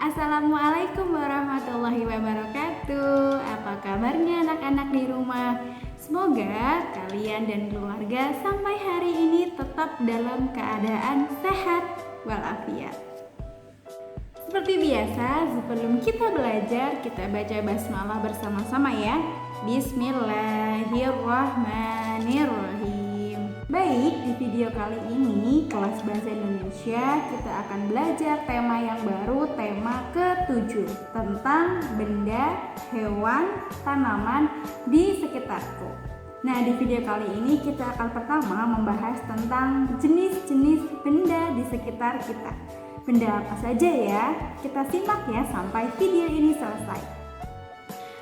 Assalamualaikum warahmatullahi wabarakatuh. Apa kabarnya anak-anak di rumah? Semoga kalian dan keluarga sampai hari ini tetap dalam keadaan sehat walafiat. Seperti biasa, sebelum kita belajar, kita baca basmalah bersama-sama ya. Bismillahirrahmanirrahim. Baik, di video kali ini kelas bahasa Indonesia kita akan belajar tema yang baru, tema ke-7 tentang benda, hewan, tanaman di sekitarku. Nah, di video kali ini kita akan pertama membahas tentang jenis-jenis benda di sekitar kita. Benda apa saja ya? Kita simak ya sampai video ini selesai.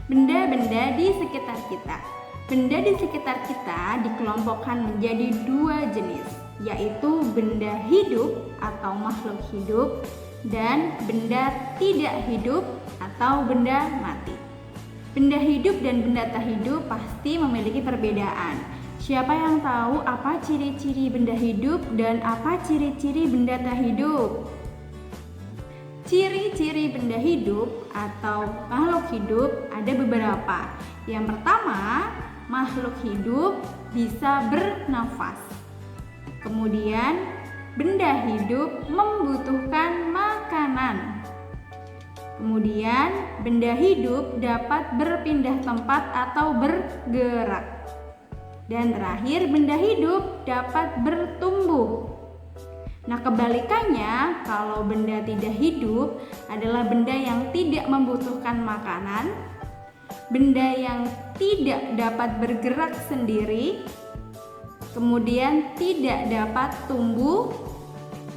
Benda-benda di sekitar kita. Benda di sekitar kita dikelompokkan menjadi dua jenis, yaitu benda hidup atau makhluk hidup dan benda tidak hidup atau benda mati. Benda hidup dan benda tak hidup pasti memiliki perbedaan. Siapa yang tahu apa ciri-ciri benda hidup dan apa ciri-ciri benda tak hidup? Ciri-ciri benda hidup atau makhluk hidup ada beberapa. Yang pertama, makhluk hidup bisa bernafas. Kemudian, benda hidup membutuhkan makanan. Kemudian, benda hidup dapat berpindah tempat atau bergerak. Dan terakhir, benda hidup dapat bertumbuh. Nah, kebalikannya, kalau benda tidak hidup adalah benda yang tidak membutuhkan makanan, benda yang tidak dapat bergerak sendiri, kemudian tidak dapat tumbuh,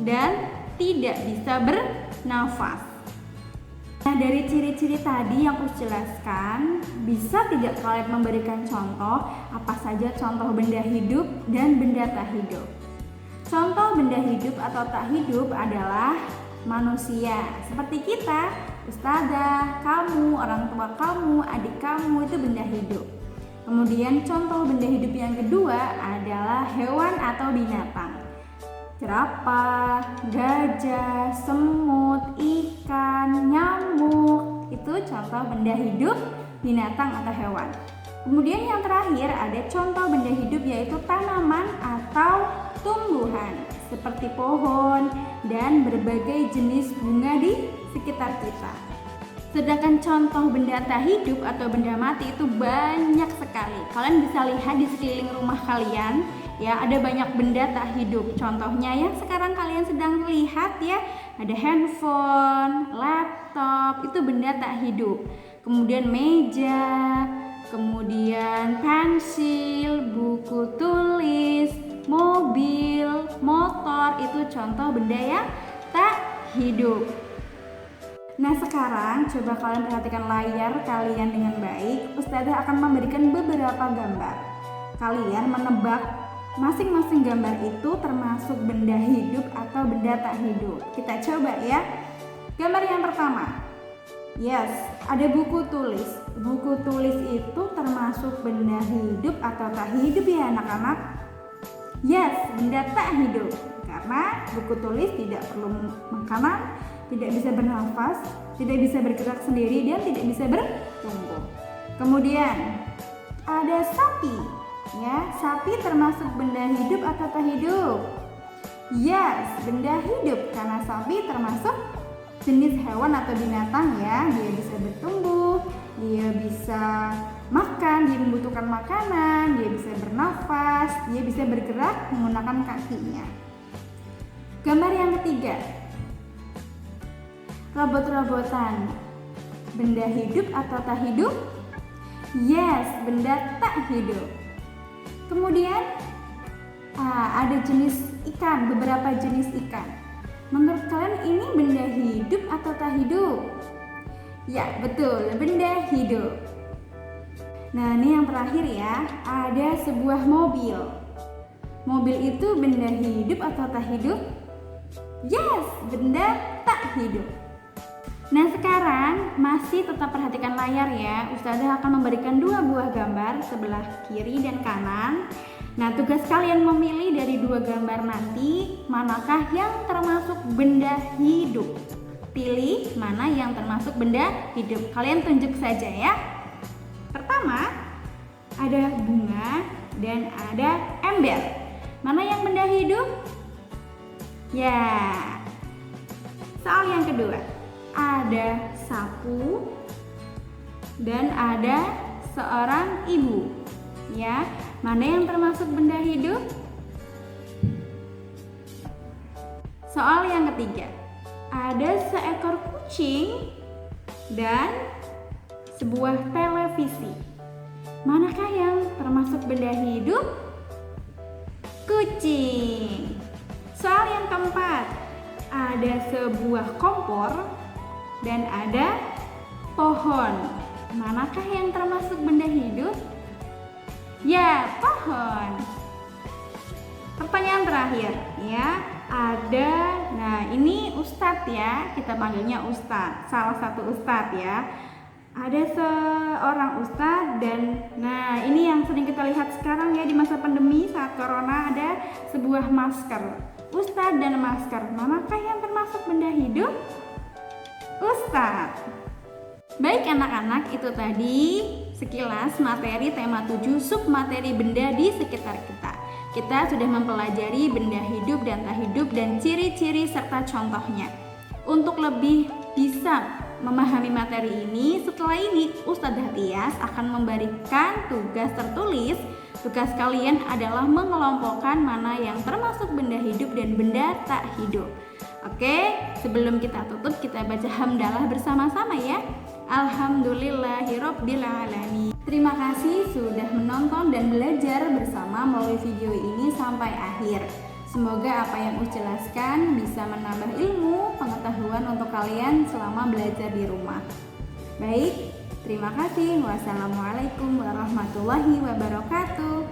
dan tidak bisa bernafas. Nah, dari ciri-ciri tadi yang aku jelaskan, bisa tidak kalian memberikan contoh apa saja contoh benda hidup dan benda tak hidup? Contoh benda hidup atau tak hidup adalah manusia, seperti kita, ustazah, kamu, orang tua kamu, adik kamu, itu benda hidup. Kemudian contoh benda hidup yang kedua adalah hewan atau binatang. Jerapah, gajah, semut, ikan, nyamuk, itu contoh benda hidup, binatang atau hewan. Kemudian yang terakhir ada contoh benda hidup yaitu tanaman atau tumbuhan seperti pohon dan berbagai jenis bunga di sekitar kita. Sedangkan contoh benda tak hidup atau benda mati itu banyak sekali. Kalian bisa lihat di sekeliling rumah kalian ya, ada banyak benda tak hidup. Contohnya yang sekarang kalian sedang lihat ya, ada handphone, laptop, itu benda tak hidup. Kemudian meja, kemudian pensil, buku tulis, mobil, motor, itu contoh benda yang tak hidup. Nah, sekarang coba kalian perhatikan layar kalian dengan baik. Ustazah akan memberikan beberapa gambar. Kalian menebak masing-masing gambar itu termasuk benda hidup atau benda tak hidup. Kita coba ya. Gambar yang pertama. Yes, ada buku tulis. Buku tulis itu termasuk benda hidup atau tak hidup ya anak-anak? Yes, benda tak hidup. Karena buku tulis tidak perlu makanan, tidak bisa bernafas, tidak bisa bergerak sendiri, dan tidak bisa bertumbuh. Kemudian ada sapi. Ya, sapi termasuk benda hidup atau tak hidup? Yes, benda hidup karena sapi termasuk jenis hewan atau binatang ya. Dia bisa bertumbuh, dia bisa makan, dia membutuhkan makanan, dia bisa bernafas, dia bisa bergerak menggunakan kakinya. Gambar yang ketiga, robot-robotan. Benda hidup atau tak hidup? Yes, benda tak hidup. Kemudian ada jenis ikan, beberapa jenis ikan. Menurut kalian ini benda hidup atau tak hidup? Ya, betul, benda hidup. Nah, ini yang terakhir ya, ada sebuah mobil. Mobil itu benda hidup atau tak hidup? Yes, benda tak hidup. Nah, sekarang masih tetap perhatikan layar ya. Ustazah akan memberikan dua buah gambar sebelah kiri dan kanan. Nah, tugas kalian memilih dari dua gambar nanti manakah yang termasuk benda hidup. pilih mana yang termasuk benda hidup. Kalian tunjuk saja ya. Pertama, ada bunga dan ada ember. Mana yang benda hidup? Ya. Soal yang kedua, ada sapu dan ada seorang ibu. Ya, mana yang termasuk benda hidup? Soal yang ketiga, ada seekor kucing dan sebuah televisi. Manakah yang termasuk benda hidup? Kucing. Soal yang keempat, ada sebuah kompor dan ada pohon. Manakah yang termasuk benda hidup? Ya, pohon. Pertanyaan terakhir ya. Nah ini Ustadz ya, kita panggilnya Ustadz, salah satu Ustadz ya. Ada seorang Ustadz dan nah ini yang sering kita lihat sekarang ya di masa pandemi saat corona, ada sebuah masker. Ustadz dan masker, manakah yang termasuk benda hidup? Ustadz. Baik anak-anak, itu tadi sekilas materi tema 7 submateri benda di sekitar kita. Kita sudah mempelajari benda hidup dan tak hidup dan ciri-ciri serta contohnya. Untuk lebih bisa memahami materi ini, setelah ini Ustadzah Tias akan memberikan tugas tertulis. Tugas kalian adalah mengelompokkan mana yang termasuk benda hidup dan benda tak hidup. Oke, sebelum kita tutup kita baca hamdalah bersama-sama ya. Alhamdulillahirabbil alamin. Terima kasih sudah menonton dan belajar bersama melalui video ini sampai akhir. Semoga apa yang Us jelaskan bisa menambah ilmu, pengetahuan untuk kalian selama belajar di rumah. Baik, terima kasih. Wassalamualaikum warahmatullahi wabarakatuh.